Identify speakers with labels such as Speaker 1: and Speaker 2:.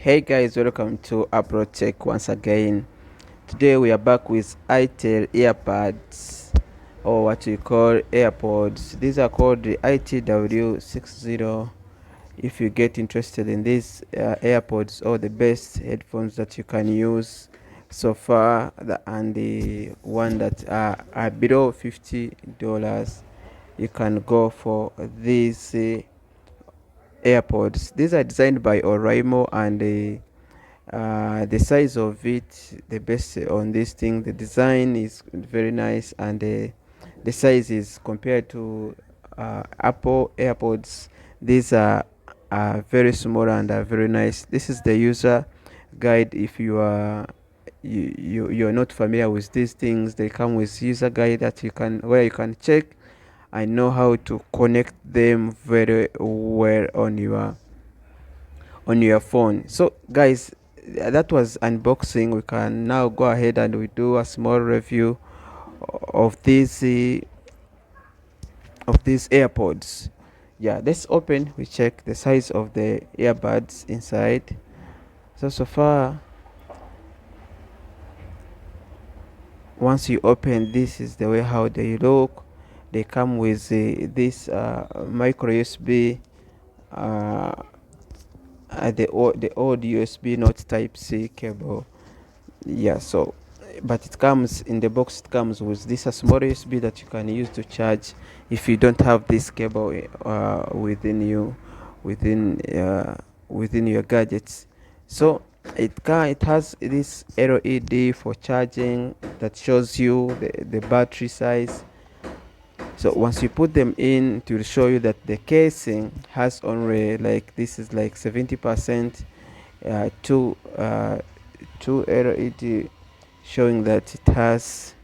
Speaker 1: Hey guys, welcome to Upload Tech once again. Today we are back with itel earbuds, or what we call AirPods. These are called the ITW 60. If you get interested in these AirPods, or the best headphones that you can use so far, and the one that are below $50, you can go for these AirPods. These are designed by Oraimo, and the size of it, the best on this thing, the design is very nice, and the size is compared to Apple AirPods. These are very small and are very nice. This is the user guide. If you're not familiar with these things, they come with user guide that you can check and know how to connect them very well on your phone. So guys, that was unboxing. We can now go ahead and we do a small review of these AirPods. Yeah, let's open. We check the size of the earbuds inside. So far, once you open, this is the way how they look. They come with this micro USB, the old USB not type C cable. Yeah, so but it comes in the box. It comes with this a small USB that you can use to charge if you don't have this cable within within your gadgets. So it has this LED for charging that shows you the battery size. So once you put them in, it will show you that the casing has only, like, this is like 70% to LED, showing that it has